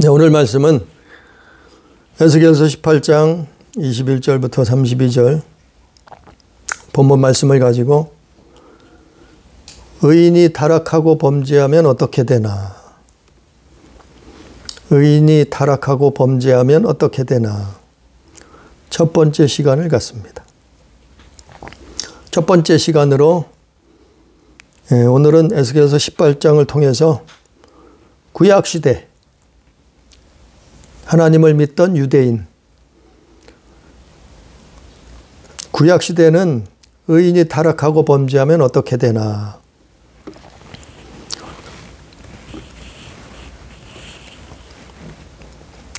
네, 오늘 말씀은 에스겔서 18장 21절부터 32절 본문 말씀을 가지고 의인이 타락하고 범죄하면 어떻게 되나? 의인이 타락하고 범죄하면 어떻게 되나? 첫 번째 시간을 갖습니다. 첫 번째 시간으로 오늘은 에스겔서 18장을 통해서 구약시대 하나님을 믿던 유대인, 구약시대는 의인이 타락하고 범죄하면 어떻게 되나?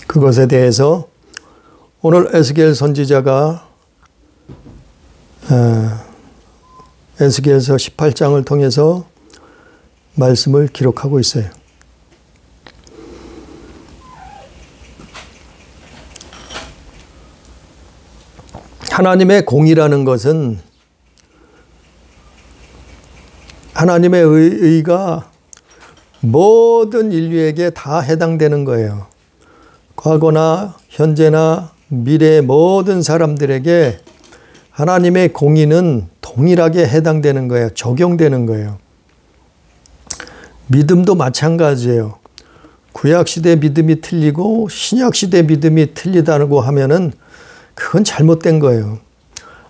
그것에 대해서 오늘 에스겔 선지자가 에스겔서 18장을 통해서 말씀을 기록하고 있어요. 하나님의 공의라는 것은 하나님의 의가 모든 인류에게 다 해당되는 거예요. 과거나 현재나 미래의 모든 사람들에게 하나님의 공의는 동일하게 해당되는 거예요. 적용되는 거예요. 믿음도 마찬가지예요. 구약시대 믿음이 틀리고 신약시대 믿음이 틀리다고 하면은 그건 잘못된 거예요.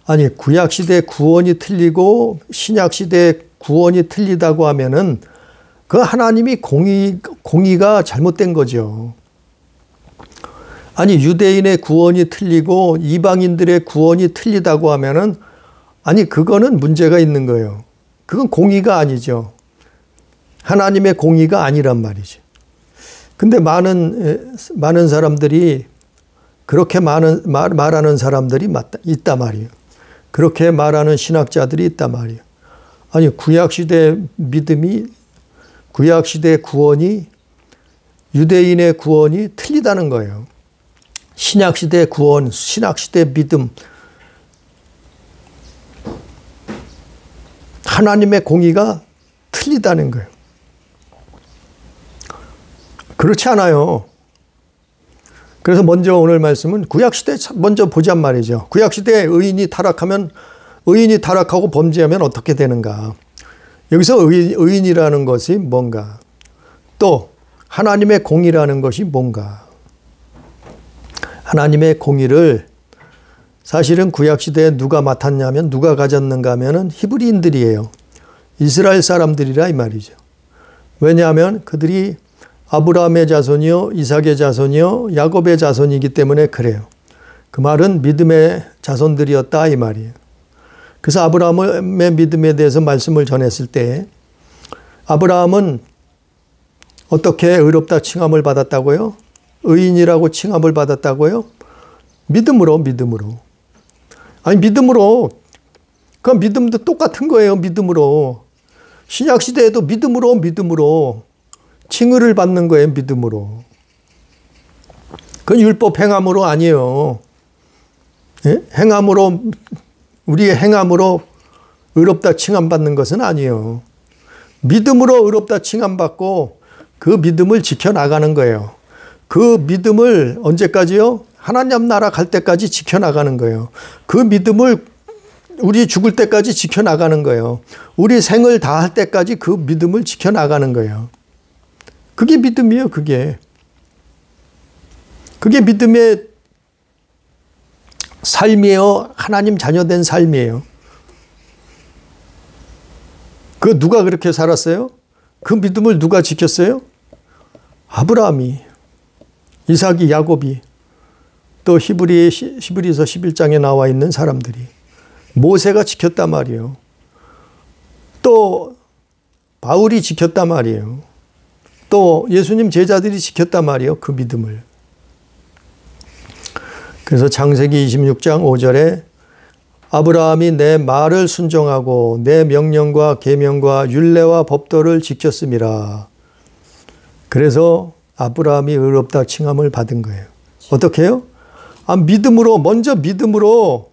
아니, 구약시대 구원이 틀리고 신약시대 구원이 틀리다고 하면은 그 하나님이 공의가 잘못된 거죠. 아니, 유대인의 구원이 틀리고 이방인들의 구원이 틀리다고 하면은 아니, 그거는 문제가 있는 거예요. 그건 공의가 아니죠. 하나님의 공의가 아니란 말이죠. 근데 많은 사람들이 그렇게 말하는 사람들이 있단 말이에요. 그렇게 말하는 신학자들이 있단 말이에요. 아니, 구약시대 믿음이, 구약시대 구원이, 유대인의 구원이 틀리다는 거예요. 신약시대 구원, 신약시대 믿음, 하나님의 공의가 틀리다는 거예요. 그렇지 않아요. 그래서 먼저 오늘 말씀은 구약시대 먼저 보잔 말이죠. 구약시대에 의인이 타락하고 범죄하면 어떻게 되는가. 여기서 의인이라는 것이 뭔가, 또 하나님의 공의라는 것이 뭔가. 하나님의 공의를 사실은 구약시대에 누가 맡았냐면, 누가 가졌는가 하면은 히브리인들이에요. 이스라엘 사람들이라 이 말이죠. 왜냐하면 그들이 아브라함의 자손이요, 이삭의 자손이요, 야곱의 자손이기 때문에 그래요. 그 말은 믿음의 자손들이었다 이 말이에요. 그래서 아브라함의 믿음에 대해서 말씀을 전했을 때 아브라함은 어떻게 의롭다 칭함을 받았다고요? 의인이라고 칭함을 받았다고요? 믿음으로. 아니, 믿음으로. 그 믿음도 똑같은 거예요. 믿음으로. 신약시대에도 믿음으로 칭의를 받는 거예요. 믿음으로. 그건 율법 행함으로 아니에요. 예? 행함으로, 우리의 행함으로 의롭다 칭함받는 것은 아니에요. 믿음으로 의롭다 칭함받고 그 믿음을 지켜나가는 거예요. 그 믿음을 언제까지요? 하나님 나라 갈 때까지 지켜나가는 거예요. 그 믿음을 우리 죽을 때까지 지켜나가는 거예요. 우리 생을 다할 때까지 그 믿음을 지켜나가는 거예요. 그게 믿음이에요, 그게. 그게 믿음의 삶이에요. 하나님 자녀된 삶이에요. 그 누가 그렇게 살았어요? 그 믿음을 누가 지켰어요? 아브라함이, 이삭이, 야곱이, 또 히브리서 11장에 나와 있는 사람들이, 모세가 지켰단 말이에요. 또 바울이 지켰단 말이에요. 또 예수님 제자들이 지켰단 말이에요. 그 믿음을. 그래서 창세기 26장 5절에 아브라함이 내 말을 순종하고 내 명령과 계명과 율례와 법도를 지켰음이라. 그래서 아브라함이 의롭다 칭함을 받은 거예요. 어떻게 해요? 믿음으로, 먼저 믿음으로,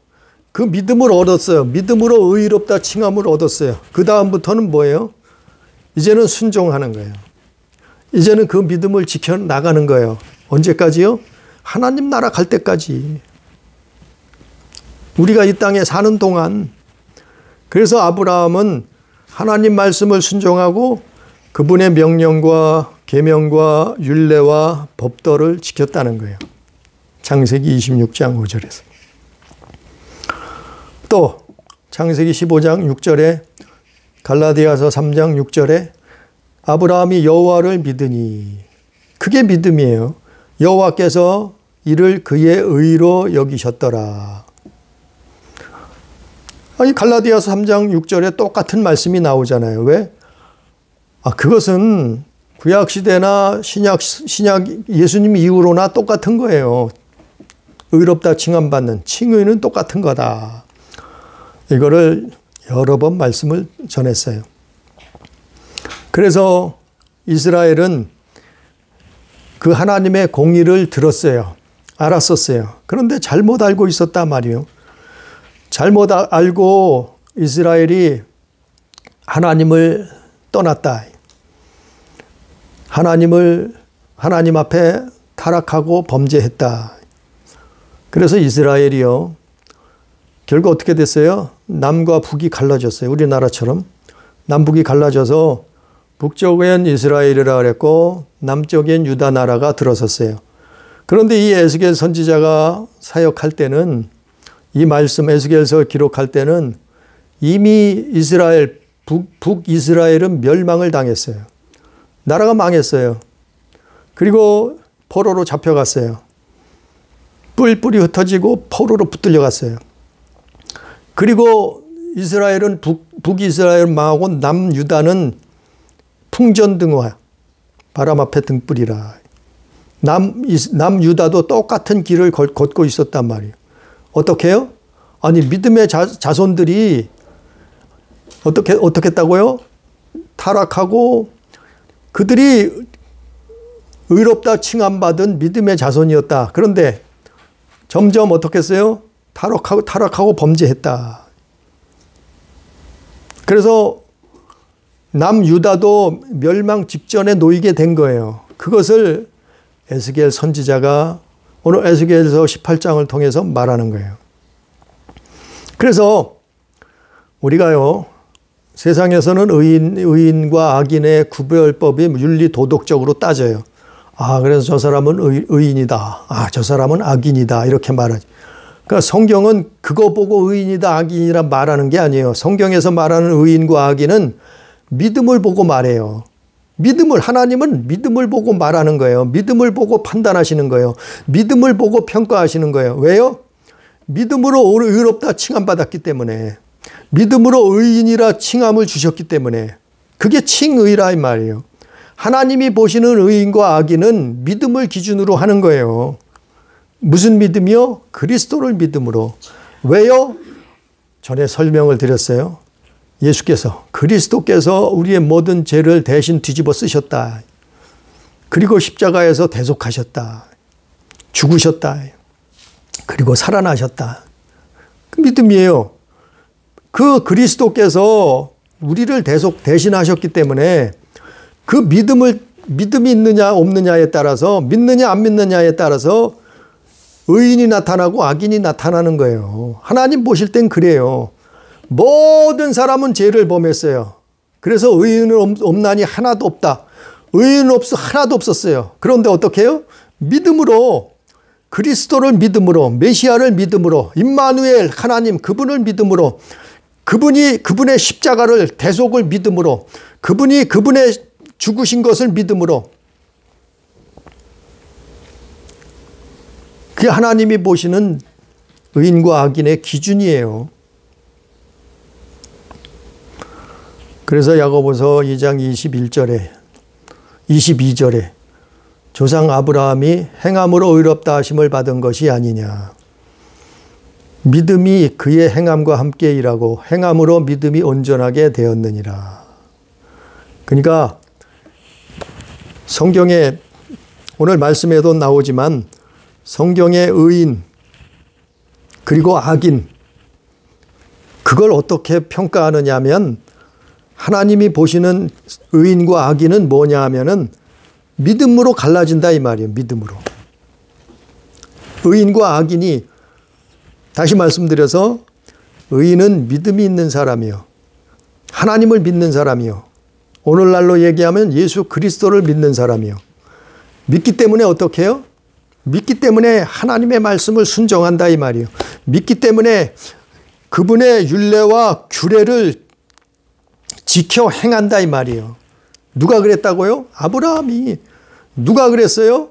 그 믿음을 얻었어요. 믿음으로 의롭다 칭함을 얻었어요. 그 다음부터는 뭐예요? 이제는 순종하는 거예요. 이제는 그 믿음을 지켜나가는 거예요. 언제까지요? 하나님 나라 갈 때까지. 우리가 이 땅에 사는 동안. 그래서 아브라함은 하나님 말씀을 순종하고 그분의 명령과 계명과 율례와 법도를 지켰다는 거예요. 창세기 26장 5절에서. 또 창세기 15장 6절에 갈라디아서 3장 6절에 아브라함이 여호와를 믿으니, 그게 믿음이에요. 여호와께서 이를 그의 의로 여기셨더라. 아니 갈라디아서 3장 6절에 똑같은 말씀이 나오잖아요. 왜? 그것은 구약시대나 신약 예수님 이후로나 똑같은 거예요. 의롭다 칭함받는 칭의는 똑같은 거다. 이거를 여러 번 말씀을 전했어요. 그래서 이스라엘은 그 하나님의 공의를 들었어요. 알았었어요. 그런데 잘못 알고 있었단 말이에요. 잘못 알고 이스라엘이 하나님을 떠났다. 하나님 앞에 타락하고 범죄했다. 그래서 이스라엘이요, 결국 어떻게 됐어요? 남과 북이 갈라졌어요. 우리나라처럼 남북이 갈라져서 북쪽엔 이스라엘이라 그랬고 남쪽엔 유다 나라가 들어섰어요. 그런데 이 에스겔 선지자가 사역할 때는, 이 말씀 에스겔서 기록할 때는 이미 이스라엘, 북이스라엘은 멸망을 당했어요. 나라가 망했어요. 그리고 포로로 잡혀갔어요. 뿔뿔이 흩어지고 포로로 붙들려 갔어요. 그리고 이스라엘은 북이스라엘은 망하고 남유다는 풍전등화, 바람 앞에 등불이라. 남유다도 똑같은 길을 걷고 있었단 말이에요. 어떻게 해요? 아니 믿음의 자손들이 어떻게 했다고요? 타락하고 그들이 의롭다 칭함받은 믿음의 자손이었다. 그런데 점점 어떻게 했어요? 타락하고 범죄했다. 그래서 남유다도 멸망 직전에 놓이게 된 거예요. 그것을 에스겔 선지자가 오늘 에스겔서 18장을 통해서 말하는 거예요. 그래서 우리가요, 세상에서는 의인과 악인의 구별법이 윤리 도덕적으로 따져요. 그래서 저 사람은 의인이다. 저 사람은 악인이다. 이렇게 말하죠. 그러니까 성경은 그거 보고 의인이다, 악인이라 말하는 게 아니에요. 성경에서 말하는 의인과 악인은 믿음을 보고 말해요. 하나님은 믿음을 보고 말하는 거예요. 믿음을 보고 판단하시는 거예요. 믿음을 보고 평가하시는 거예요. 왜요? 믿음으로 의롭다 칭함받았기 때문에, 믿음으로 의인이라 칭함을 주셨기 때문에, 그게 칭의라 이 말이에요. 하나님이 보시는 의인과 악인은 믿음을 기준으로 하는 거예요. 무슨 믿음이요? 그리스도를 믿음으로. 왜요? 전에 설명을 드렸어요. 그리스도께서 우리의 모든 죄를 대신 뒤집어 쓰셨다. 그리고 십자가에서 대속하셨다. 죽으셨다. 그리고 살아나셨다. 그 믿음이에요. 그 그리스도께서 우리를 대신하셨기 때문에 그 믿음이 있느냐 없느냐에 따라서, 믿느냐 안 믿느냐에 따라서 의인이 나타나고 악인이 나타나는 거예요. 하나님 보실 땐 그래요. 모든 사람은 죄를 범했어요. 그래서 의인은 없나니 하나도 없다. 의인은 하나도 없었어요. 그런데 어떻게 해요? 믿음으로, 그리스도를 믿음으로, 메시아를 믿음으로, 임마누엘 하나님 그분을 믿음으로, 그분의 십자가를, 대속을 믿음으로, 그분의 죽으신 것을 믿음으로, 그게 하나님이 보시는 의인과 악인의 기준이에요. 그래서 야고보서 2장 22절에 조상 아브라함이 행함으로 의롭다 하심을 받은 것이 아니냐. 믿음이 그의 행함과 함께 일하고 행함으로 믿음이 온전하게 되었느니라. 그러니까 성경에 오늘 말씀에도 나오지만 성경의 의인 그리고 악인, 그걸 어떻게 평가하느냐 하면, 하나님이 보시는 의인과 악인은 뭐냐 하면은 믿음으로 갈라진다 이 말이에요. 믿음으로. 의인과 악인이, 다시 말씀드려서 의인은 믿음이 있는 사람이요, 하나님을 믿는 사람이요, 오늘날로 얘기하면 예수 그리스도를 믿는 사람이요. 믿기 때문에 어떻게 해요? 믿기 때문에 하나님의 말씀을 순종한다 이 말이요. 믿기 때문에 그분의 율례와 규례를 지켜 행한다 이 말이요. 누가 그랬다고요? 아브라함이. 누가 그랬어요?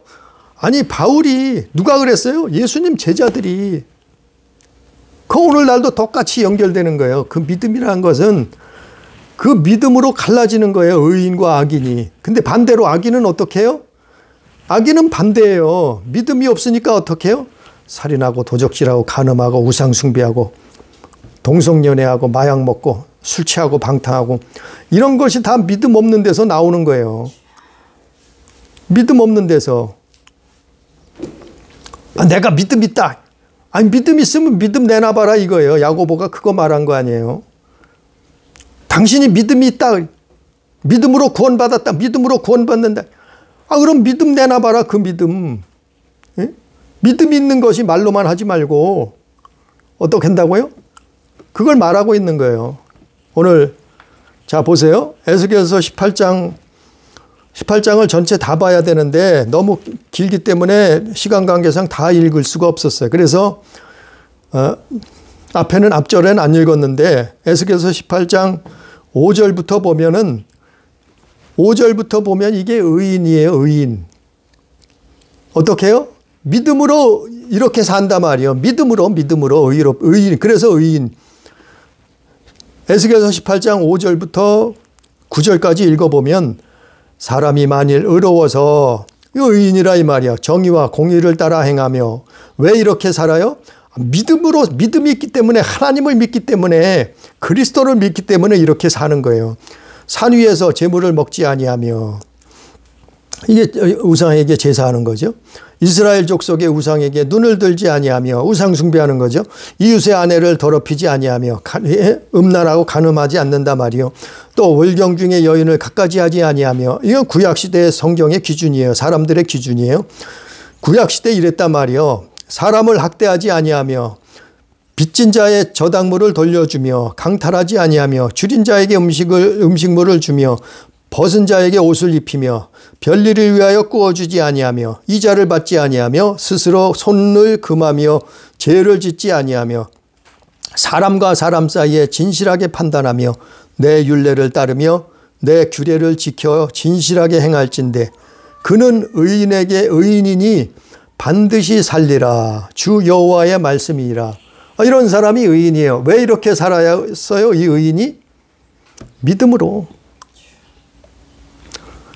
아니 바울이. 누가 그랬어요? 예수님 제자들이. 그 오늘날도 똑같이 연결되는 거예요. 그 믿음이라는 것은 그 믿음으로 갈라지는 거예요. 의인과 악인이. 근데 반대로 악인은 어떻게 해요? 악인은 반대예요. 믿음이 없으니까 어떻게 해요? 살인하고 도적질하고 간음하고 우상숭배하고 동성연애하고 마약 먹고 술 취하고 방탕하고, 이런 것이 다 믿음 없는 데서 나오는 거예요. 믿음 없는 데서. 내가 믿음 있다. 아니 믿음 있으면 믿음 내놔봐라 이거예요. 야고보가 그거 말한 거 아니에요. 당신이 믿음이 있다. 믿음으로 구원받았다. 믿음으로 구원받는다. 그럼 믿음 내놔봐라 그 믿음. 예? 믿음이 있는 것이 말로만 하지 말고 어떻게 한다고요? 그걸 말하고 있는 거예요. 오늘 자 보세요. 에스겔서 18장을 전체 다 봐야 되는데 너무 길기 때문에 시간 관계상 다 읽을 수가 없었어요. 그래서 앞에는 앞절에는 안 읽었는데 에스겔서 18장 5절부터 보면은 5절부터 보면 이게 의인이에요. 의인. 어떻게 해요? 믿음으로 이렇게 산단 말이에요. 믿음으로 의인. 그래서 의인. 에스겔서 18장 5절부터 9절까지 읽어보면 사람이 만일 의로워서 의인이라 이 말이야. 정의와 공의를 따라 행하며. 왜 이렇게 살아요? 믿음이 있기 때문에, 하나님을 믿기 때문에, 그리스도를 믿기 때문에 이렇게 사는 거예요. 산 위에서 제물을 먹지 아니하며. 이게 우상에게 제사하는 거죠. 이스라엘 족속의 우상에게 눈을 들지 아니하며 우상 숭배하는 거죠. 이웃의 아내를 더럽히지 아니하며 음란하고 간음하지 않는다 말이요. 또 월경 중에 여인을 갖가지 하지 아니하며. 이건 구약시대의 성경의 기준이에요. 사람들의 기준이에요. 구약시대 이랬단 말이요. 사람을 학대하지 아니하며 빚진 자의 저당물을 돌려주며 강탈하지 아니하며 줄인 자에게 음식물을 주며 벗은 자에게 옷을 입히며 별일을 위하여 구워주지 아니하며 이자를 받지 아니하며 스스로 손을 금하며 죄를 짓지 아니하며 사람과 사람 사이에 진실하게 판단하며 내 율례를 따르며 내 규례를 지켜 진실하게 행할진대 그는 의인이니 반드시 살리라. 주 여호와의 말씀이니라. 이런 사람이 의인이에요. 왜 이렇게 살았어요? 이 의인이 믿음으로.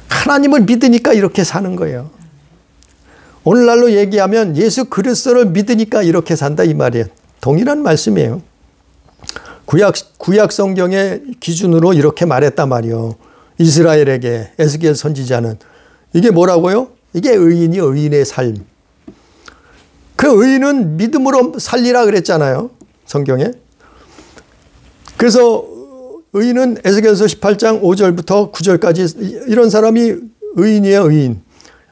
하나님을 믿으니까 이렇게 사는 거예요. 오늘날로 얘기하면 예수 그리스도를 믿으니까 이렇게 산다 이 말이에요. 동일한 말씀이에요. 구약 성경의 기준으로 이렇게 말했단 말이에요. 이스라엘에게 에스겔 선지자는. 이게 뭐라고요? 이게 의인의 삶. 그 의인은 믿음으로 살리라 그랬잖아요. 성경에. 그래서 의인은 에스겔서 18장 5절부터 9절까지 이런 사람이 의인이에요. 의인.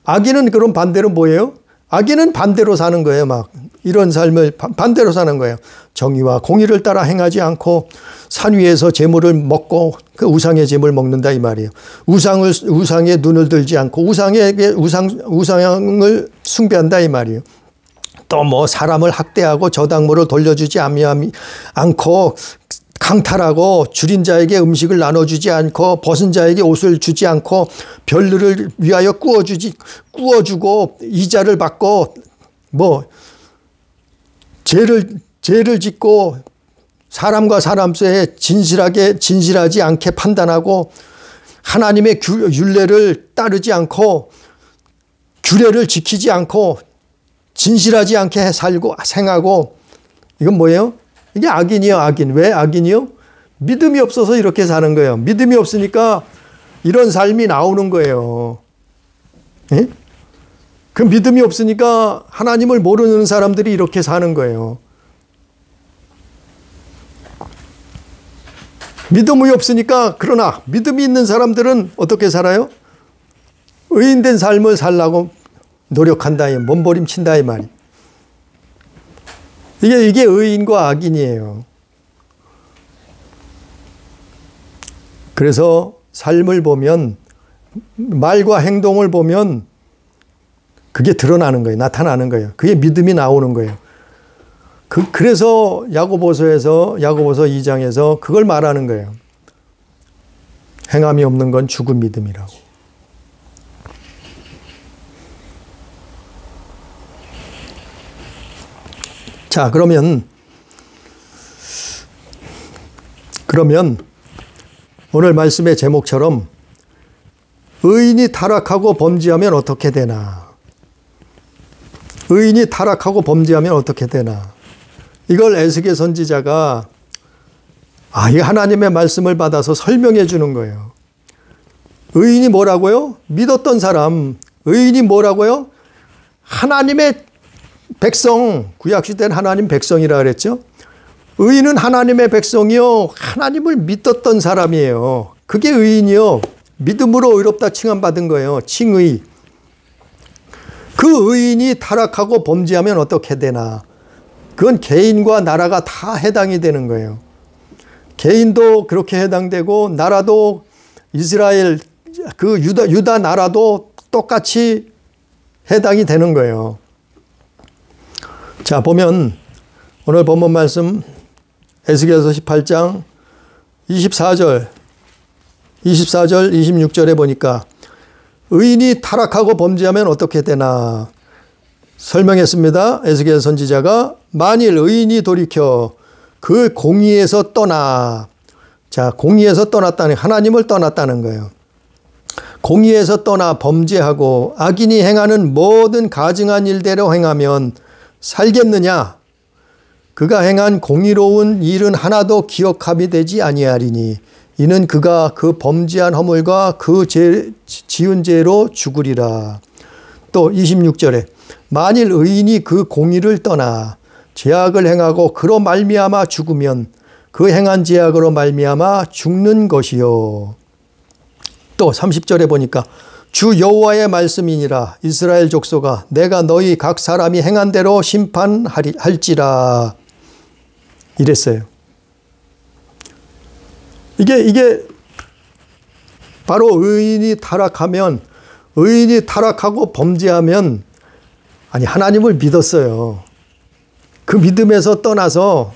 악인은 그럼 반대로 뭐예요? 악인은 반대로 사는 거예요. 막 이런 삶을 반대로 사는 거예요. 정의와 공의를 따라 행하지 않고 산 위에서 제물을 먹고 그 우상의 제물 먹는다 이 말이에요. 우상에 눈을 들지 않고 우상을 숭배한다 이 말이에요. 또 뭐 사람을 학대하고 저당물을 돌려주지 않고 강탈하고 줄인 자에게 음식을 나눠주지 않고 벗은 자에게 옷을 주지 않고 별일을 위하여 구워주고 이자를 받고 뭐 죄를 짓고 사람과 사람 사이에 진실하지 않게 판단하고 하나님의 율례를 따르지 않고 규례를 지키지 않고 진실하지 않게 살고 생하고 이건 뭐예요? 이게 악인이요. 악인. 왜 악인이요? 믿음이 없어서 이렇게 사는 거예요. 믿음이 없으니까 이런 삶이 나오는 거예요. 예? 그 믿음이 없으니까 하나님을 모르는 사람들이 이렇게 사는 거예요. 믿음이 없으니까 그러나 믿음이 있는 사람들은 어떻게 살아요? 의인된 삶을 살라고 노력한다, 몸부림친다 이 말이. 이게 의인과 악인이에요. 그래서 삶을 보면, 말과 행동을 보면 그게 드러나는 거예요. 나타나는 거예요. 그게 믿음이 나오는 거예요. 그래서 야고보서 2장에서 그걸 말하는 거예요. 행함이 없는 건 죽은 믿음이라고. 자, 그러면 오늘 말씀의 제목처럼 의인이 타락하고 범죄하면 어떻게 되나? 의인이 타락하고 범죄하면 어떻게 되나? 이걸 에스겔 선지자가 이 하나님의 말씀을 받아서 설명해 주는 거예요. 의인이 뭐라고요? 믿었던 사람. 의인이 뭐라고요? 하나님의 백성, 구약시대는 하나님 백성이라 그랬죠. 의인은 하나님의 백성이요, 하나님을 믿었던 사람이에요. 그게 의인이요, 믿음으로 의롭다 칭함받은 거예요. 칭의. 그 의인이 타락하고 범죄하면 어떻게 되나? 그건 개인과 나라가 다 해당이 되는 거예요. 개인도 그렇게 해당되고 나라도, 이스라엘 그 유다 나라도 똑같이 해당이 되는 거예요. 자, 보면 오늘 본문 말씀 에스겔서 18장 24절 26절에 보니까 의인이 타락하고 범죄하면 어떻게 되나 설명했습니다. 에스겔 선지자가 만일 의인이 돌이켜 그 공의에서 떠나, 자, 공의에서 떠났다는, 하나님을 떠났다는 거예요. 공의에서 떠나 범죄하고 악인이 행하는 모든 가증한 일대로 행하면 살겠느냐? 그가 행한 공의로운 일은 하나도 기억함이 되지 아니하리니 이는 그가 그 범죄한 허물과 그 지은 죄로 죽으리라. 또 26절에 만일 의인이 그 공의를 떠나 죄악을 행하고 그로 말미암아 죽으면 그 행한 죄악으로 말미암아 죽는 것이요. 또 30절에 보니까 주 여호와의 말씀이니라 이스라엘 족속아 내가 너희 각 사람이 행한 대로 심판할지라 이랬어요. 이게 바로 의인이 타락하고 범죄하면, 아니 하나님을 믿었어요. 그 믿음에서 떠나서,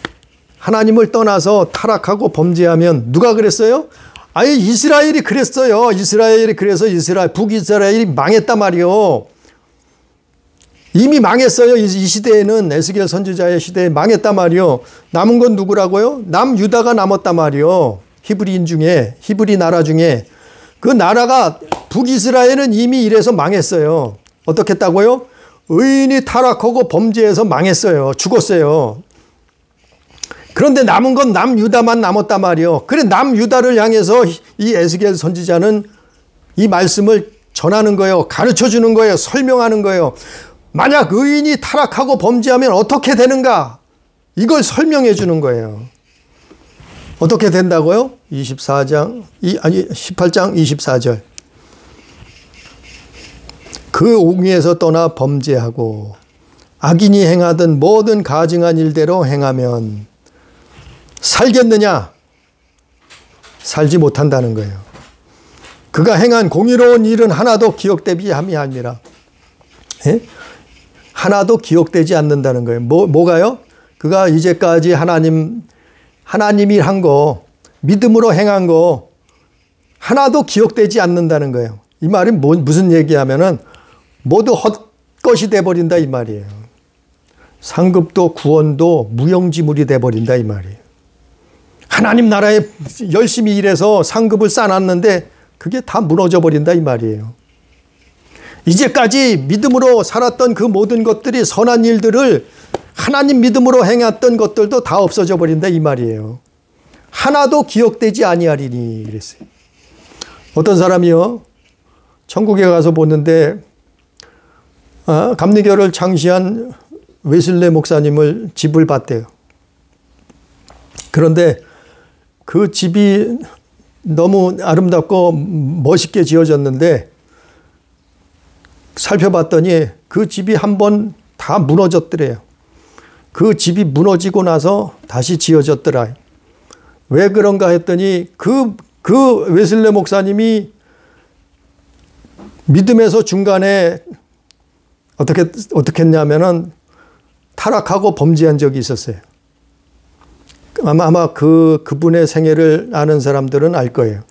하나님을 떠나서 타락하고 범죄하면 누가 그랬어요? 아니 이스라엘이 그랬어요. 이스라엘이 그래서 북이스라엘이 망했단 말이요. 이미 망했어요. 이 시대에는, 에스겔 선지자의 시대에 망했단 말이요. 남은 건 누구라고요? 남유다가 남았단 말이요. 히브리인 중에, 히브리 나라 중에. 그 나라가, 북이스라엘은 이미 이래서 망했어요. 어떻게 했다고요? 의인이 타락하고 범죄해서 망했어요. 죽었어요. 그런데 남은 건 남유다만 남았단 말이요. 그래 남유다를 향해서 이 에스겔 선지자는 이 말씀을 전하는 거예요. 가르쳐 주는 거예요. 설명하는 거예요. 만약 의인이 타락하고 범죄하면 어떻게 되는가? 이걸 설명해 주는 거예요. 어떻게 된다고요? 18장 24절. 그 옹의에서 떠나 범죄하고 악인이 행하던 모든 가증한 일대로 행하면 살겠느냐? 살지 못한다는 거예요. 그가 행한 공의로운 일은 하나도 기억되지 아니하니라. 예? 하나도 기억되지 않는다는 거예요. 뭐가요? 그가 이제까지 하나님이 한 거, 믿음으로 행한 거 하나도 기억되지 않는다는 거예요. 이 말이 무슨 얘기하면은 모두 헛것이 돼버린다 이 말이에요. 상급도 구원도 무용지물이 돼버린다 이 말이에요. 하나님 나라에 열심히 일해서 상급을 쌓아놨는데 그게 다 무너져 버린다 이 말이에요. 이제까지 믿음으로 살았던 그 모든 것들이, 선한 일들을 하나님 믿음으로 행했던 것들도 다 없어져 버린다 이 말이에요. 하나도 기억되지 아니하리니 그랬어요. 어떤 사람이요, 천국에 가서 보는데 감리교를 창시한 웨슬레 목사님을 집을 봤대요. 그런데 그 집이 너무 아름답고 멋있게 지어졌는데 살펴봤더니 그 집이 한번 다 무너졌더래요. 그 집이 무너지고 나서 다시 지어졌더라. 왜 그런가 했더니 그 웨슬레 목사님이 믿음에서 중간에 어떻게 했냐면은 타락하고 범죄한 적이 있었어요. 아마 그분의 생애를 아는 사람들은 알 거예요.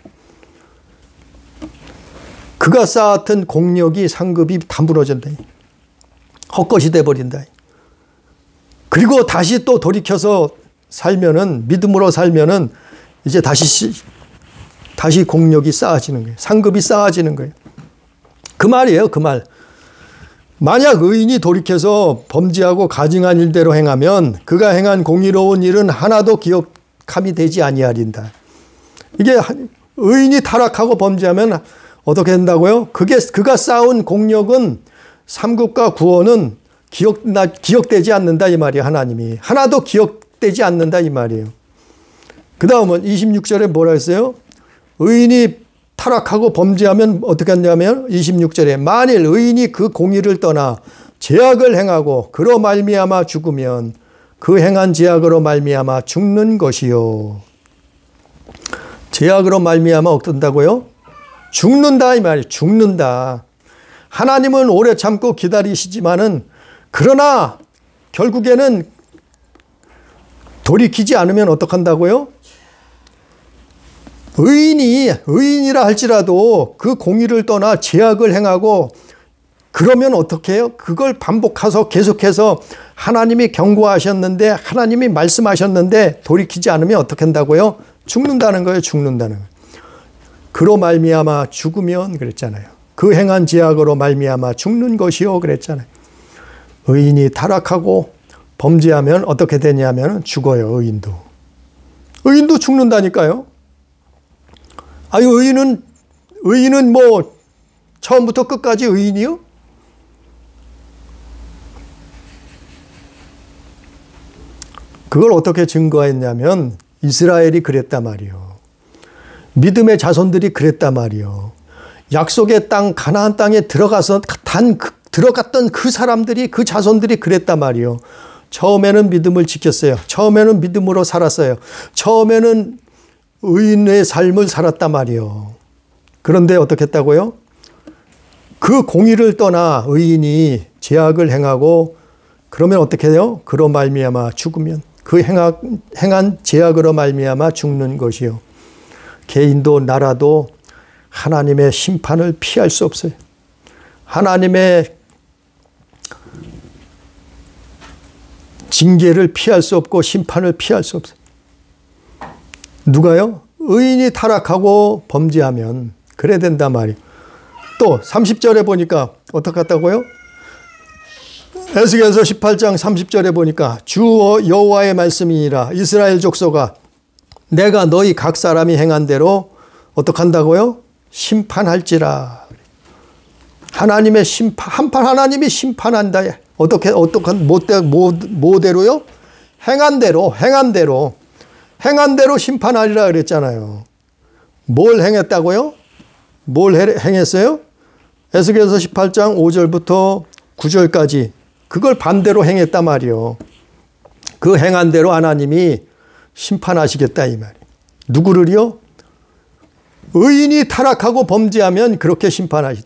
그가 쌓았던 공력이 상급이 다 무너진다. 헛것이 돼버린다. 그리고 다시 또 돌이켜서 살면은, 믿음으로 살면은 이제 다시 공력이 쌓아지는 거예요. 상급이 쌓아지는 거예요. 그 말이에요, 그 말. 만약 의인이 돌이켜서 범죄하고 가증한 일대로 행하면 그가 행한 공의로운 일은 하나도 기억함이 되지 아니하린다. 이게 의인이 타락하고 범죄하면 어떻게 된다고요? 그가 쌓은 공력은 삼급과 구원은 기억되지 않는다 이 말이에요. 하나님이. 하나도 기억되지 않는다 이 말이에요. 그 다음은 26절에 뭐라 했어요? 의인이 타락하고 범죄하면 어떻게 하냐면 26절에 만일 의인이 그 공의를 떠나 죄악을 행하고 그로 말미암아 죽으면 그 행한 죄악으로 말미암아 죽는 것이요. 죄악으로 말미암아 어떤다고요? 죽는다 이 말이에요. 죽는다. 하나님은 오래 참고 기다리시지만은 그러나 결국에는 돌이키지 않으면 어떡한다고요? 의인이라 할지라도 그 공의를 떠나 죄악을 행하고 그러면 어떻게 해요? 그걸 반복해서 계속해서 하나님이 경고하셨는데 하나님이 말씀하셨는데 돌이키지 않으면 어떻게 한다고요? 죽는다는 거예요. 죽는다는 거예요. 그로 말미암아 죽으면 그랬잖아요. 그 행한 죄악으로 말미암아 죽는 것이요 그랬잖아요. 의인이 타락하고 범죄하면 어떻게 되냐면 죽어요. 의인도 죽는다니까요. 아유, 의인은 뭐 처음부터 끝까지 의인이요? 그걸 어떻게 증거했냐면 이스라엘이 그랬단 말이요. 믿음의 자손들이 그랬단 말이요. 약속의 땅 가나안 땅에 들어갔던 그 사람들이 그 자손들이 그랬단 말이요. 처음에는 믿음을 지켰어요. 처음에는 믿음으로 살았어요. 처음에는 의인의 삶을 살았단 말이요. 그런데 어떻게 했다고요? 그 공의를 떠나 의인이 죄악을 행하고 그러면 어떻게 해요? 그로 말미암아 죽으면 그 행한 죄악으로 말미암아 죽는 것이요. 개인도 나라도 하나님의 심판을 피할 수 없어요. 하나님의 징계를 피할 수 없고 심판을 피할 수 없어요. 누가요? 의인이 타락하고 범죄하면 그래야 된단 말이에요. 또 30절에 보니까 어떻게 했다고요? 에스겔서 18장 30절에 보니까 주 여호와의 말씀이니라 이스라엘 족속아 내가 너희 각 사람이 행한 대로 어떻게 한다고요? 심판할지라. 하나님의 하나님이 심판한다. 어떻게 뭐대로요? 행한 대로 심판하리라 그랬잖아요. 뭘 행했다고요? 뭘 행했어요? 에스겔서 18장 5절부터 9절까지 그걸 반대로 행했단 말이요. 그 행한 대로 하나님이 심판하시겠다 이 말이에요. 누구를요? 의인이 타락하고 범죄하면 그렇게 심판하시.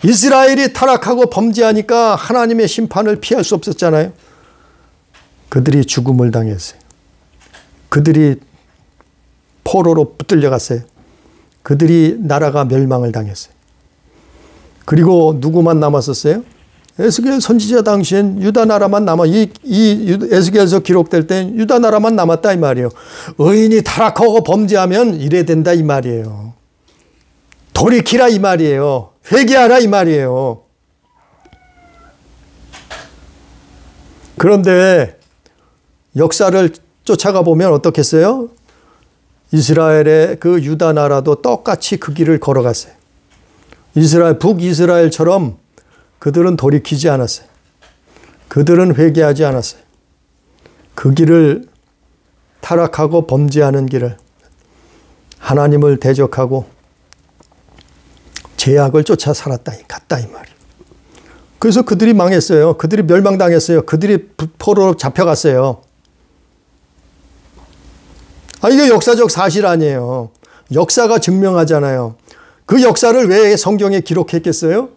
이스라엘이 타락하고 범죄하니까 하나님의 심판을 피할 수 없었잖아요. 그들이 죽음을 당했어요. 그들이 포로로 붙들려 갔어요. 그들이 나라가 멸망을 당했어요. 그리고 누구만 남았었어요? 에스겔 선지자 당시엔 유다 나라만 이 에스겔서 기록될 땐 유다 나라만 남았다 이 말이에요. 의인이 타락하고 범죄하면 이래 된다 이 말이에요. 돌이키라 이 말이에요. 회개하라 이 말이에요. 그런데 역사를 쫓아가 보면 어떻겠어요? 이스라엘의 그 유다 나라도 똑같이 그 길을 걸어갔어요. 북이스라엘처럼 그들은 돌이키지 않았어요. 그들은 회개하지 않았어요. 그 길을 타락하고 범죄하는 길을 하나님을 대적하고 죄악을 쫓아 갔다 이 말이에요. 그래서 그들이 망했어요. 그들이 멸망당했어요. 그들이 포로로 잡혀갔어요. 이게 역사적 사실 아니에요. 역사가 증명하잖아요. 그 역사를 왜 성경에 기록했겠어요?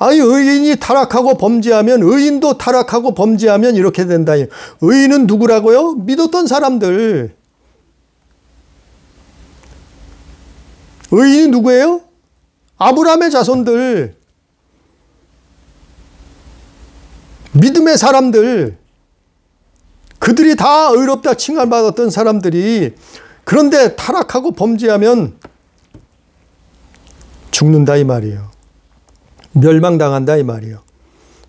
의인이 타락하고 범죄하면, 의인도 타락하고 범죄하면 이렇게 된다. 의인은 누구라고요? 믿었던 사람들. 의인이 누구예요? 아브라함의 자손들. 믿음의 사람들. 그들이 다 의롭다 칭함받았던 사람들이, 그런데 타락하고 범죄하면 죽는다 이 말이에요. 멸망당한다 이 말이에요.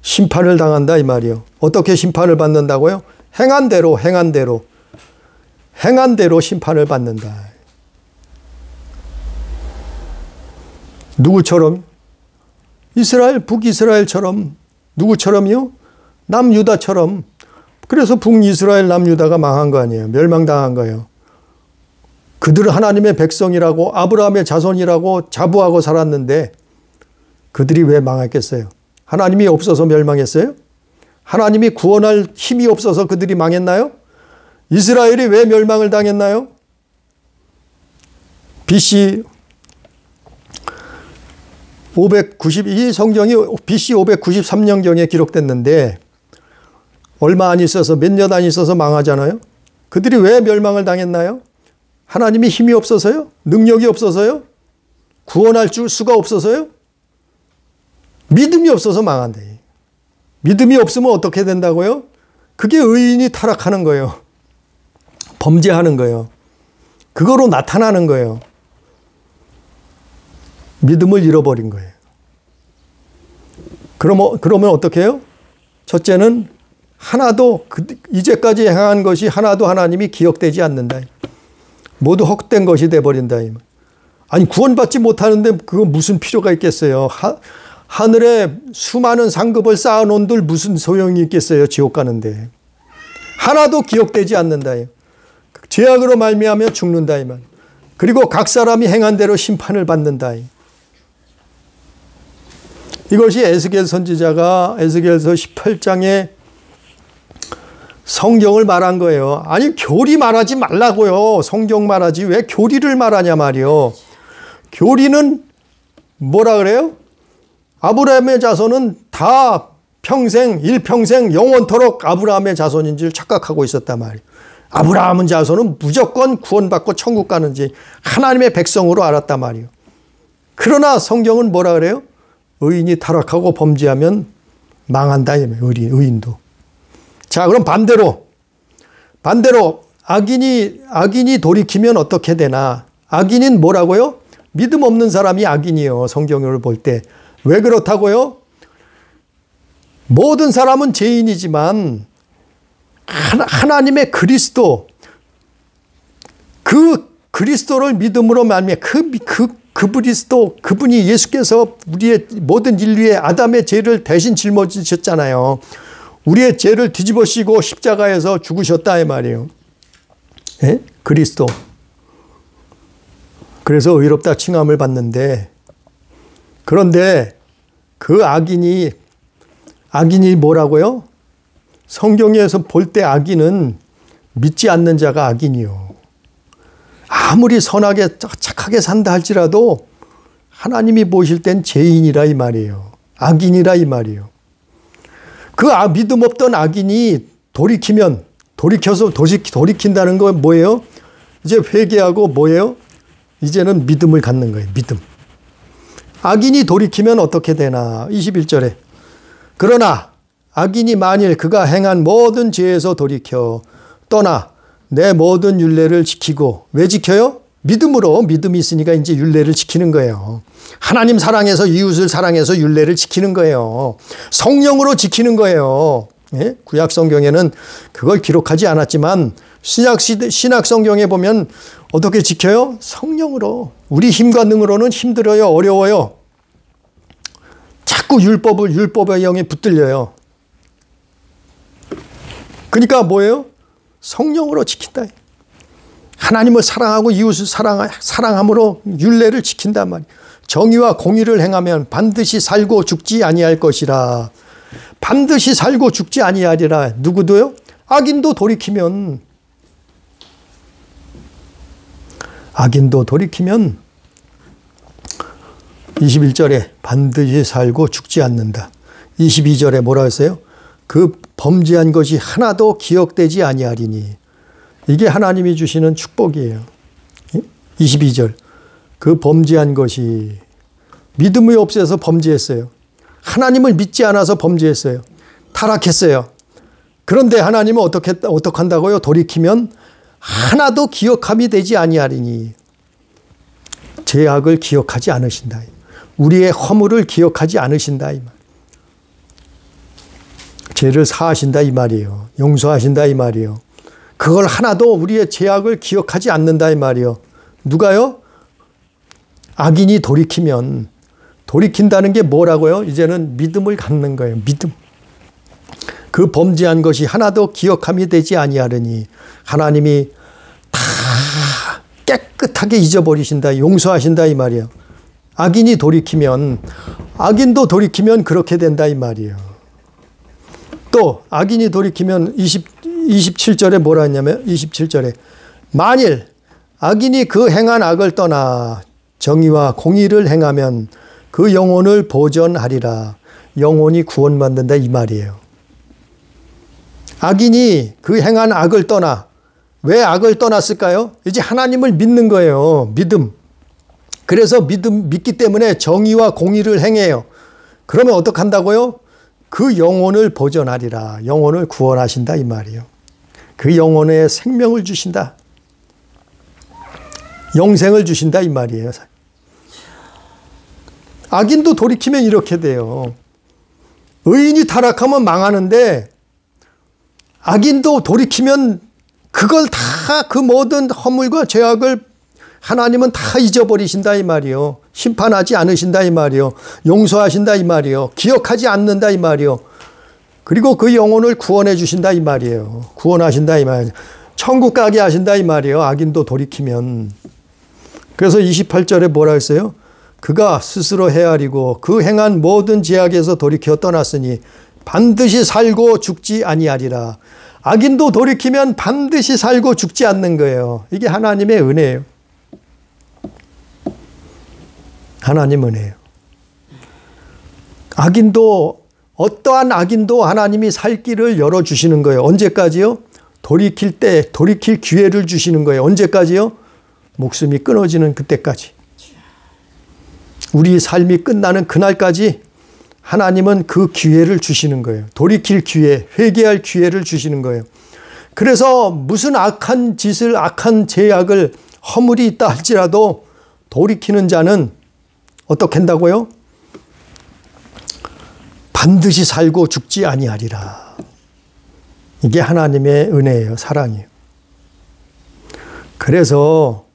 심판을 당한다 이 말이에요. 어떻게 심판을 받는다고요? 행한 대로 심판을 받는다. 누구처럼? 이스라엘, 북이스라엘처럼. 누구처럼요? 남유다처럼. 그래서 북이스라엘, 남유다가 망한 거 아니에요. 멸망당한 거예요. 그들은 하나님의 백성이라고, 아브라함의 자손이라고 자부하고 살았는데 그들이 왜 망했겠어요? 하나님이 없어서 멸망했어요? 하나님이 구원할 힘이 없어서 그들이 망했나요? 이스라엘이 왜 멸망을 당했나요? BC 590, 이 성경이 BC 593년경에 기록됐는데 얼마 안 있어서, 몇 년 안 있어서 망하잖아요. 그들이 왜 멸망을 당했나요? 하나님이 힘이 없어서요? 능력이 없어서요? 구원할 수가 없어서요? 믿음이 없어서 망한대. 믿음이 없으면 어떻게 된다고요? 그게 의인이 타락하는 거예요. 범죄하는 거예요. 그거로 나타나는 거예요. 믿음을 잃어버린 거예요. 그러면 어떻게 해요? 첫째는 하나도, 이제까지 행한 것이 하나도 하나님이 기억되지 않는다. 모두 헛된 것이 돼버린다. 아니, 구원받지 못하는데 그거 무슨 필요가 있겠어요? 하늘에 수많은 상급을 쌓아놓은들 무슨 소용이 있겠어요? 지옥 가는데. 하나도 기억되지 않는다. 죄악으로 말미암아 죽는다. 그리고 각 사람이 행한 대로 심판을 받는다. 이것이 에스겔 선지자가 에스겔서 18장에 성경을 말한 거예요. 아니, 교리 말하지 말라고요. 성경 말하지 왜 교리를 말하냐 말이요. 교리는 뭐라 그래요? 아브라함의 자손은 다 평생, 일평생 영원토록 아브라함의 자손인 줄 착각하고 있었단 말이에요. 아브라함은 자손은 무조건 구원받고 천국 가는지 하나님의 백성으로 알았단 말이에요. 그러나 성경은 뭐라 그래요? 의인이 타락하고 범죄하면 망한다. 의인도. 자, 그럼 반대로 악인이 돌이키면 어떻게 되나? 악인은 뭐라고요? 믿음 없는 사람이 악인이요. 성경을 볼 때. 왜 그렇다고요? 모든 사람은 죄인이지만 하나님의 그리스도, 그 그리스도를 믿음으로 말미암아 그분이 예수께서 우리의 모든 인류의 아담의 죄를 대신 짊어지셨잖아요. 우리의 죄를 뒤집어쓰고 십자가에서 죽으셨다 이 말이에요. 예? 그리스도. 그래서 의롭다 칭함을 받는데, 그런데 그 악인이 뭐라고요? 성경에서 볼 때 악인은 믿지 않는 자가 악인이요. 아무리 선하게 착하게 산다 할지라도 하나님이 보실 땐 죄인이라 이 말이에요. 악인이라 이 말이에요. 그 믿음 없던 악인이 돌이킨다는 건 뭐예요? 이제 회개하고 뭐예요? 이제는 믿음을 갖는 거예요. 믿음. 악인이 돌이키면 어떻게 되나? 21절에. 그러나 악인이 만일 그가 행한 모든 죄에서 돌이켜 떠나 내 모든 율례를 지키고, 왜 지켜요? 믿음으로, 믿음이 있으니까 이제 율례를 지키는 거예요. 하나님 사랑해서, 이웃을 사랑해서 율례를 지키는 거예요. 성령으로 지키는 거예요. 예? 구약 성경에는 그걸 기록하지 않았지만 신약 성경에 보면 어떻게 지켜요? 성령으로. 우리 힘과 능으로는 힘들어요. 어려워요. 자꾸 율법의 영에 붙들려요. 그러니까 뭐예요? 성령으로 지킨다. 하나님을 사랑하고 이웃을 사랑함으로 율례를 지킨단 말이에요. 정의와 공의를 행하면 반드시 살고 죽지 아니할 것이라. 반드시 살고 죽지 아니하리라. 누구도요? 악인도 돌이키면, 악인도 돌이키면 21절에 반드시 살고 죽지 않는다. 22절에 뭐라 했어요? 그 범죄한 것이 하나도 기억되지 아니하리니. 이게 하나님이 주시는 축복이에요. 22절. 그 범죄한 것이 믿음이 없어서 범죄했어요. 하나님을 믿지 않아서 범죄했어요. 타락했어요. 그런데 하나님은 어떻게 한다고요? 돌이키면 하나도 기억함이 되지 아니하리니. 죄악을 기억하지 않으신다. 우리의 허물을 기억하지 않으신다. 이 말. 죄를 사하신다 이 말이에요. 용서하신다 이 말이에요. 그걸 하나도 우리의 죄악을 기억하지 않는다 이 말이에요. 누가요? 악인이 돌이키면, 돌이킨다는 게 뭐라고요? 이제는 믿음을 갖는 거예요. 믿음. 그 범죄한 것이 하나도 기억함이 되지 아니하려니 하나님이 다 깨끗하게 잊어버리신다, 용서하신다 이 말이에요. 악인이 돌이키면, 악인도 돌이키면 그렇게 된다 이 말이에요. 또 악인이 돌이키면 27절에 뭐라 했냐면 27절에 만일 악인이 그 행한 악을 떠나 정의와 공의를 행하면 그 영혼을 보전하리라. 영혼이 구원받는다 이 말이에요. 악인이 그 행한 악을 떠나, 왜 악을 떠났을까요? 이제 하나님을 믿는 거예요. 믿음. 그래서 믿기 때문에 정의와 공의를 행해요. 그러면 어떻게 한다고요? 그 영혼을 보전하리라. 영혼을 구원하신다 이 말이에요. 그 영혼에 생명을 주신다. 영생을 주신다 이 말이에요. 악인도 돌이키면 이렇게 돼요. 의인이 타락하면 망하는데 악인도 돌이키면 그걸 다 그 모든 허물과 죄악을 하나님은 다 잊어버리신다 이 말이요. 심판하지 않으신다 이 말이요. 용서하신다 이 말이요. 기억하지 않는다 이 말이요. 그리고 그 영혼을 구원해 주신다 이 말이에요. 구원하신다 이 말이에요. 천국 가게 하신다 이 말이에요. 악인도 돌이키면. 그래서 28절에 뭐라 했어요? 그가 스스로 헤아리고 그 행한 모든 죄악에서 돌이켜 떠났으니 반드시 살고 죽지 아니하리라. 악인도 돌이키면 반드시 살고 죽지 않는 거예요. 이게 하나님의 은혜예요. 하나님 은혜예요. 악인도, 어떠한 악인도 하나님이 살 길을 열어주시는 거예요. 언제까지요? 돌이킬 때, 돌이킬 기회를 주시는 거예요. 언제까지요? 목숨이 끊어지는 그때까지. 우리 삶이 끝나는 그날까지 하나님은 그 기회를 주시는 거예요. 돌이킬 기회, 회개할 기회를 주시는 거예요. 그래서 무슨 악한 짓을, 악한 죄악을, 허물이 있다 할지라도 돌이키는 자는 어떻게 한다고요? 반드시 살고 죽지 아니하리라. 이게 하나님의 은혜예요. 사랑이에요. 그래서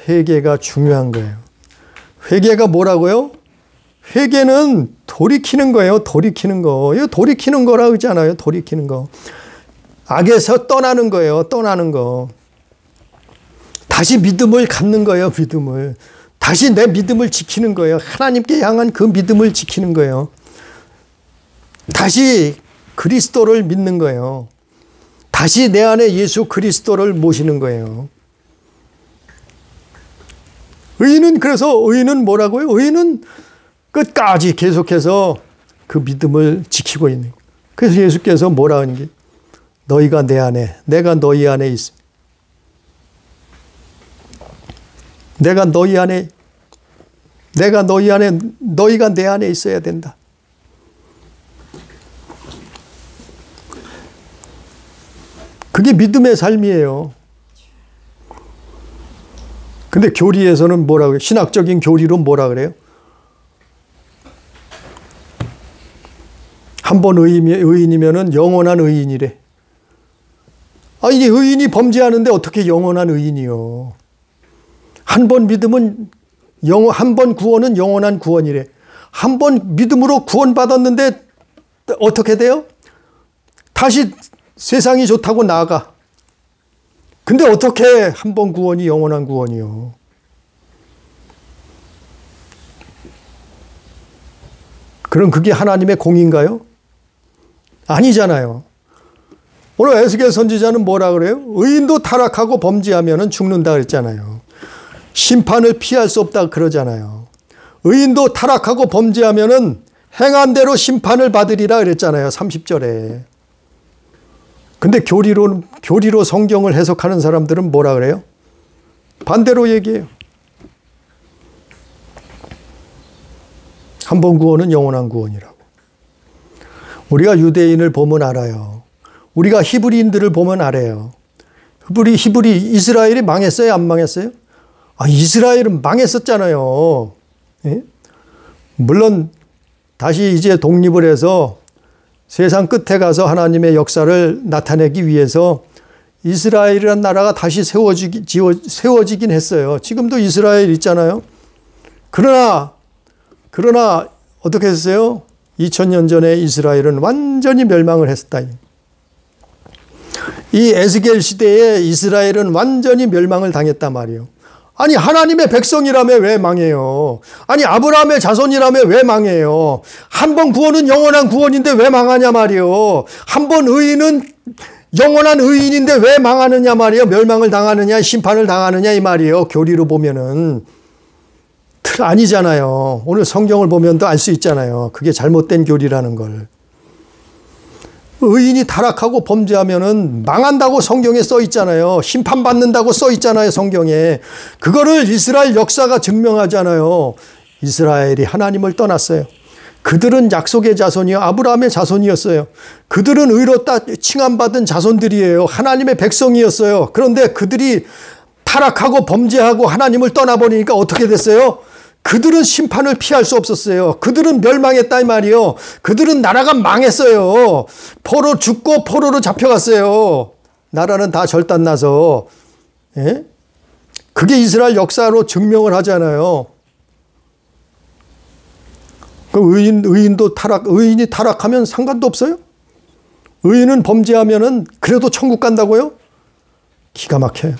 회개가 중요한 거예요. 회개가 뭐라고요? 회개는 돌이키는 거예요. 돌이키는 거. 이거 돌이키는 거라 그러잖아요. 돌이키는 거. 악에서 떠나는 거예요. 떠나는 거. 다시 믿음을 갖는 거예요. 믿음을. 다시 내 믿음을 지키는 거예요. 하나님께 향한 그 믿음을 지키는 거예요. 다시 그리스도를 믿는 거예요. 다시 내 안에 예수 그리스도를 모시는 거예요. 의인은 뭐라고요? 의인은 끝까지 계속해서 그 믿음을 지키고 있는 거예요. 그래서 예수께서 뭐라 하는 게 너희가 내 안에, 내가 너희 안에 있습니다. 내가 너희 안에, 너희가 내 안에 있어야 된다. 그게 믿음의 삶이에요. 근데 교리에서는 뭐라고 해요? 신학적인 교리로 뭐라 그래요? 한 번 의인이면은 영원한 의인이래. 아니, 의인이 범죄하는데 어떻게 영원한 의인이요? 한 번 믿으면 한 번 구원은 영원한 구원이래. 한 번 믿음으로 구원받았는데 어떻게 돼요? 다시 세상이 좋다고 나아가. 근데 어떻게 한 번 구원이 영원한 구원이요? 그럼 그게 하나님의 공인가요? 아니잖아요. 오늘 에스겔 선지자는 뭐라 그래요? 의인도 타락하고 범죄하면 죽는다 그랬잖아요. 심판을 피할 수 없다 그러잖아요. 의인도 타락하고 범죄하면 행한 대로 심판을 받으리라 그랬잖아요. 30절에. 근데 교리로 성경을 해석하는 사람들은 뭐라 그래요? 반대로 얘기해요. 한 번 구원은 영원한 구원이라고. 우리가 유대인을 보면 알아요. 우리가 히브리인들을 보면 알아요. 히브리 이스라엘이 망했어요? 안 망했어요? 이스라엘은 망했었잖아요. 예? 물론 다시 이제 독립을 해서 세상 끝에 가서 하나님의 역사를 나타내기 위해서 이스라엘이라는 나라가 다시 세워지긴 했어요. 지금도 이스라엘 있잖아요. 그러나 어떻게 했어요? 2000년 전에 이스라엘은 완전히 멸망을 했었다. 이 에스겔 시대에 이스라엘은 완전히 멸망을 당했단 말이에요. 아니 하나님의 백성이라면 왜 망해요? 아니 아브라함의 자손이라면 왜 망해요? 한 번 구원은 영원한 구원인데 왜 망하냐 말이에요. 한 번 의인은 영원한 의인인데 왜 망하느냐 말이에요. 멸망을 당하느냐 심판을 당하느냐 이 말이에요. 교리로 보면은 아니잖아요. 오늘 성경을 보면 또 알 수 있잖아요. 그게 잘못된 교리라는 걸. 의인이 타락하고 범죄하면은 망한다고 성경에 써 있잖아요. 심판받는다고 써 있잖아요. 성경에. 그거를 이스라엘 역사가 증명하잖아요. 이스라엘이 하나님을 떠났어요. 그들은 약속의 자손이요. 아브라함의 자손이었어요. 그들은 의로 칭함받은 자손들이에요. 하나님의 백성이었어요. 그런데 그들이 타락하고 범죄하고 하나님을 떠나버리니까 어떻게 됐어요? 그들은 심판을 피할 수 없었어요. 그들은 멸망했다 이 말이요. 그들은 나라가 망했어요. 포로 죽고 포로로 잡혀갔어요. 나라는 다 절단나서. 예? 그게 이스라엘 역사로 증명을 하잖아요. 그 의인이 타락하면 상관도 없어요? 의인은 범죄하면은 그래도 천국 간다고요? 기가 막혀요.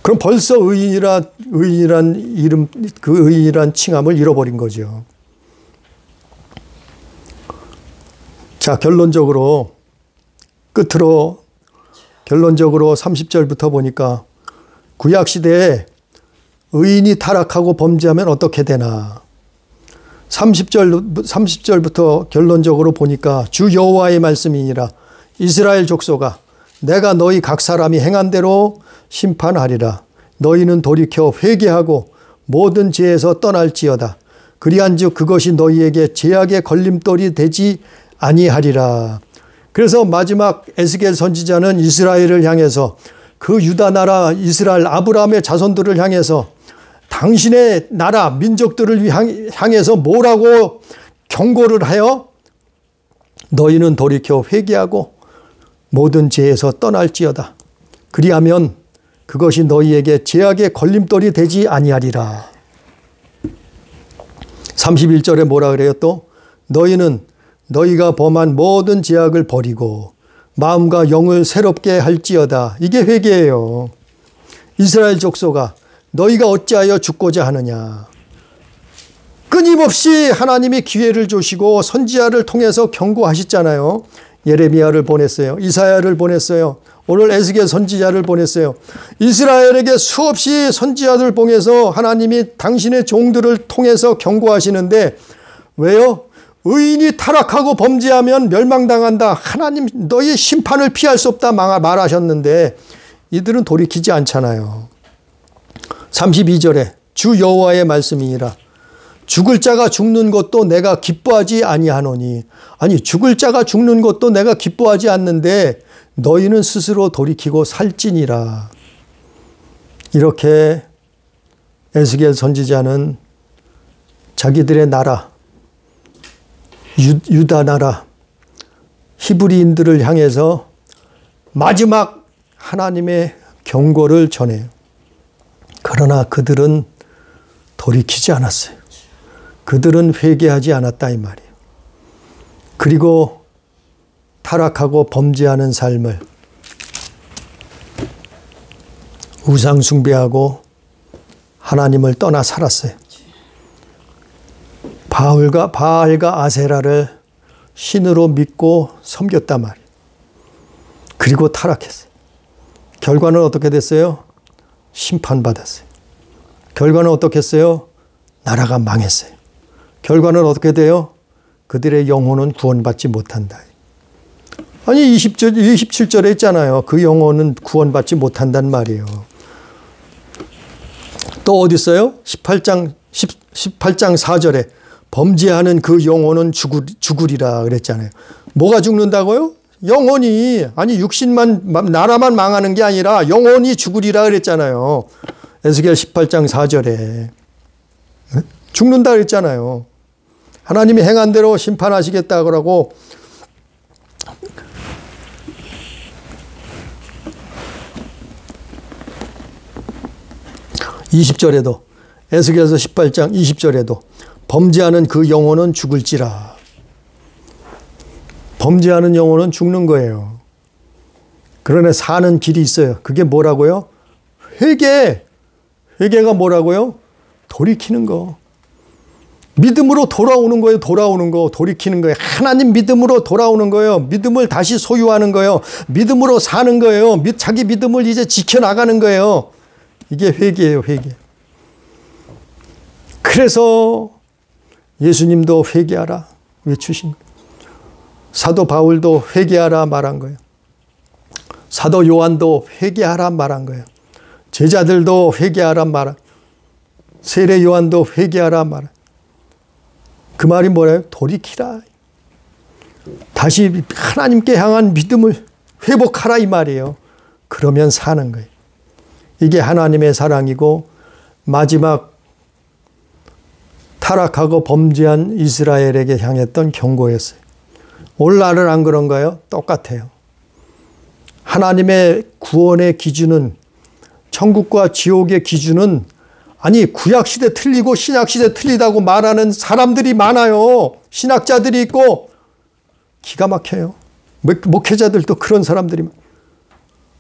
그럼 벌써 의인이란 이름, 그 의인이란 칭함을 잃어버린 거죠. 자, 결론적으로 30절부터 보니까 구약시대에 의인이 타락하고 범죄하면 어떻게 되나. 30절부터 결론적으로 보니까 주 여호와의 말씀이니라. 이스라엘 족속아, 내가 너희 각 사람이 행한 대로 심판하리라. 너희는 돌이켜 회개하고 모든 죄에서 떠날지어다. 그리한즉 그것이 너희에게 죄악의 걸림돌이 되지 아니하리라. 그래서 마지막 에스겔 선지자는 이스라엘을 향해서 그 유다 나라 이스라엘 아브라함의 자손들을 향해서 당신의 나라 민족들을 향해서 뭐라고 경고를 해요? 너희는 돌이켜 회개하고 모든 죄에서 떠날지어다. 그리하면 그것이 너희에게 죄악의 걸림돌이 되지 아니하리라. 31절에 뭐라 그래요 또? 너희는 너희가 범한 모든 죄악을 버리고 마음과 영을 새롭게 할지어다. 이게 회개예요. 이스라엘 족속아, 너희가 어찌하여 죽고자 하느냐. 끊임없이 하나님이 기회를 주시고 선지자를 통해서 경고하셨잖아요. 예레미야를 보냈어요. 이사야를 보냈어요. 오늘 에스겔 선지자를 보냈어요. 이스라엘에게 수없이 선지자들 보내서 하나님이 당신의 종들을 통해서 경고하시는데 왜요? 의인이 타락하고 범죄하면 멸망당한다. 하나님 너희의 심판을 피할 수 없다 말하셨는데 이들은 돌이키지 않잖아요. 32절에 주 여호와의 말씀이니라. 죽을 자가 죽는 것도 내가 기뻐하지 아니하노니. 아니 죽을 자가 죽는 것도 내가 기뻐하지 않는데 너희는 스스로 돌이키고 살찌니라. 이렇게 에스겔 선지자는 자기들의 나라 유다 나라 히브리인들을 향해서 마지막 하나님의 경고를 전해요. 그러나 그들은 돌이키지 않았어요. 그들은 회개하지 않았다 이 말이에요. 그리고 타락하고 범죄하는 삶을 우상 숭배하고 하나님을 떠나 살았어요. 바알과 아세라를 신으로 믿고 섬겼단 말이에요. 그리고 타락했어요. 결과는 어떻게 됐어요? 심판받았어요. 결과는 어떻게 했어요? 나라가 망했어요. 결과는 어떻게 돼요? 그들의 영혼은 구원받지 못한다. 아니 27절에 있잖아요. 그 영혼은 구원받지 못한단 말이에요. 또 어디 있어요? 18장 4절에 범죄하는 그 영혼은 죽으리라 그랬잖아요. 뭐가 죽는다고요? 영혼이, 아니 육신만, 나라만 망하는 게 아니라 영혼이 죽으리라 그랬잖아요. 에스겔 18장 4절에. 죽는다 그랬잖아요. 하나님이 행한 대로 심판하시겠다 그러고, (20절에도) 에스겔서 18장 20절에도 범죄하는 그 영혼은 죽을지라. 범죄하는 영혼은 죽는 거예요. 그러나 사는 길이 있어요. 그게 뭐라고요? 회개. 회개가 뭐라고요? 돌이키는 거. 믿음으로 돌아오는 거예요. 돌아오는 거. 돌이키는 거예요. 하나님 믿음으로 돌아오는 거예요. 믿음을 다시 소유하는 거예요. 믿음으로 사는 거예요. 자기 믿음을 이제 지켜나가는 거예요. 이게 회개예요. 회개. 그래서 예수님도 회개하라 외치신 거예요. 사도 바울도 회개하라 말한 거예요. 사도 요한도 회개하라 말한 거예요. 제자들도 회개하라 말한, 세례 요한도 회개하라 말한. 그 말이 뭐래요? 돌이키라. 다시 하나님께 향한 믿음을 회복하라 이 말이에요. 그러면 사는 거예요. 이게 하나님의 사랑이고 마지막 타락하고 범죄한 이스라엘에게 향했던 경고였어요. 오늘날은 안 그런가요? 똑같아요. 하나님의 구원의 기준은, 천국과 지옥의 기준은, 아니 구약시대 틀리고 신약시대 틀리다고 말하는 사람들이 많아요. 신학자들이 있고 기가 막혀요. 목회자들도 그런 사람들이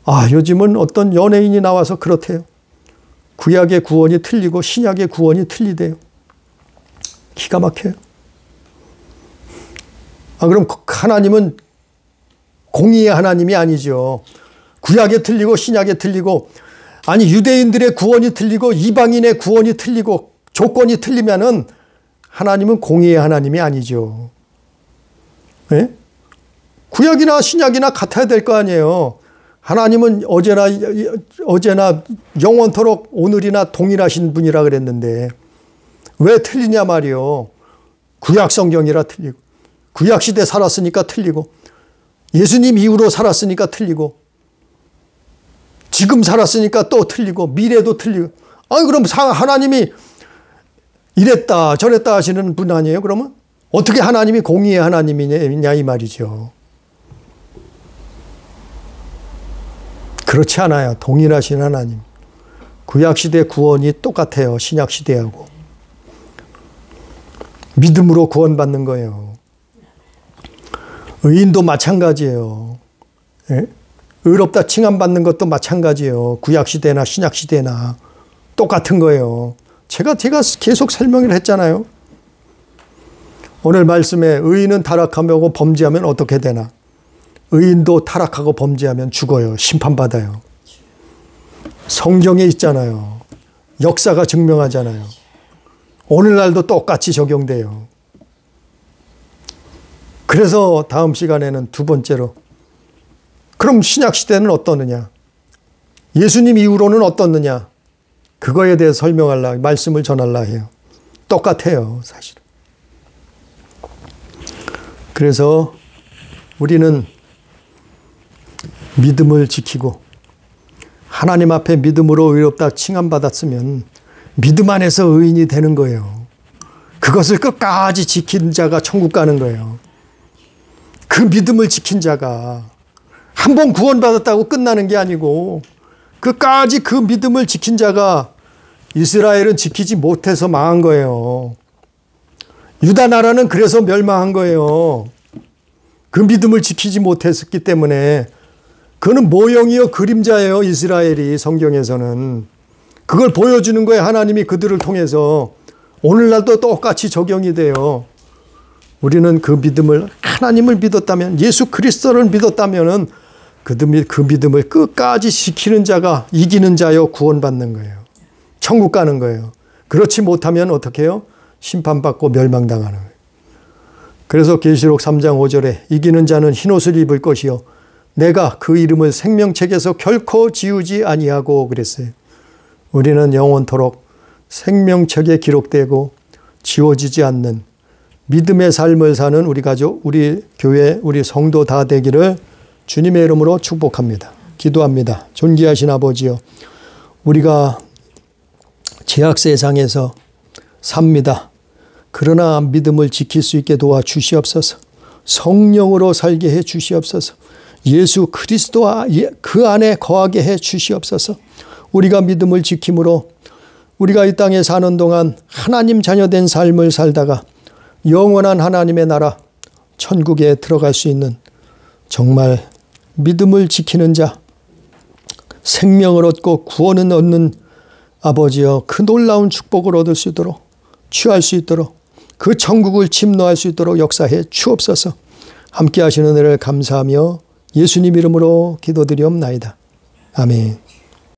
많아요. 요즘은 어떤 연예인이 나와서 그렇대요. 구약의 구원이 틀리고 신약의 구원이 틀리대요. 기가 막혀요. 그럼 하나님은 공의의 하나님이 아니죠. 구약에 틀리고 신약에 틀리고, 아니 유대인들의 구원이 틀리고 이방인의 구원이 틀리고 조건이 틀리면은 하나님은 공의의 하나님이 아니죠. 네? 구약이나 신약이나 같아야 될 거 아니에요. 하나님은 어제나 영원토록 오늘이나 동일하신 분이라 그랬는데 왜 틀리냐 말이요. 구약 성경이라 틀리고, 구약 시대 살았으니까 틀리고, 예수님 이후로 살았으니까 틀리고, 지금 살았으니까 또 틀리고, 미래도 틀리고. 그럼 하나님이 이랬다 저랬다 하시는 분 아니에요? 그러면 어떻게 하나님이 공의의 하나님이냐 이 말이죠. 그렇지 않아요. 동일하신 하나님. 구약시대 구원이 똑같아요. 신약시대하고. 믿음으로 구원받는 거예요. 의인도 마찬가지예요. 예? 의롭다 칭함받는 것도 마찬가지예요. 구약시대나 신약시대나 똑같은 거예요. 제가 계속 설명을 했잖아요. 오늘 말씀에 의인은 타락하고 범죄하면 어떻게 되나? 의인도 타락하고 범죄하면 죽어요. 심판받아요. 성경에 있잖아요. 역사가 증명하잖아요. 오늘날도 똑같이 적용돼요. 그래서 다음 시간에는 두 번째로, 그럼 신약시대는 어떻느냐? 예수님 이후로는 어떻느냐? 그거에 대해서 설명하려, 말씀을 전하려 해요. 똑같아요, 사실은. 그래서 우리는 믿음을 지키고 하나님 앞에 믿음으로 의롭다 칭함받았으면 믿음 안에서 의인이 되는 거예요. 그것을 끝까지 지킨 자가 천국 가는 거예요. 그 믿음을 지킨 자가 한 번 구원받았다고 끝나는 게 아니고 끝까지 그 믿음을 지킨 자가, 이스라엘은 지키지 못해서 망한 거예요. 유다 나라는 그래서 멸망한 거예요. 그 믿음을 지키지 못했기 때문에. 그거는 모형이요 그림자예요. 이스라엘이 성경에서는 그걸 보여주는 거예요. 하나님이 그들을 통해서 오늘날도 똑같이 적용이 돼요. 우리는 그 믿음을, 하나님을 믿었다면, 예수 그리스도를 믿었다면은 그 믿음을 끝까지 지키는 자가 이기는 자여 구원받는 거예요. 천국 가는 거예요. 그렇지 못하면 어떻게 해요? 심판받고 멸망당하는 거예요. 그래서 계시록 3장 5절에 이기는 자는 흰옷을 입을 것이요 내가 그 이름을 생명책에서 결코 지우지 아니하고 그랬어요. 우리는 영원토록 생명책에 기록되고 지워지지 않는 믿음의 삶을 사는 우리 가족, 우리 교회, 우리 성도 다 되기를 주님의 이름으로 축복합니다. 기도합니다. 존귀하신 아버지요, 우리가 죄악 세상에서 삽니다. 그러나 믿음을 지킬 수 있게 도와주시옵소서. 성령으로 살게 해 주시옵소서. 예수 그리스도와 그 안에 거하게 해 주시옵소서. 우리가 믿음을 지킴으로 우리가 이 땅에 사는 동안 하나님 자녀된 삶을 살다가 영원한 하나님의 나라 천국에 들어갈 수 있는 정말 믿음을 지키는 자, 생명을 얻고 구원을 얻는 아버지여, 그 놀라운 축복을 얻을 수 있도록, 취할 수 있도록, 그 천국을 침노할 수 있도록 역사해 주옵소서. 함께 하시는 은혜를 감사하며 예수님 이름으로 기도드리옵나이다. 아멘.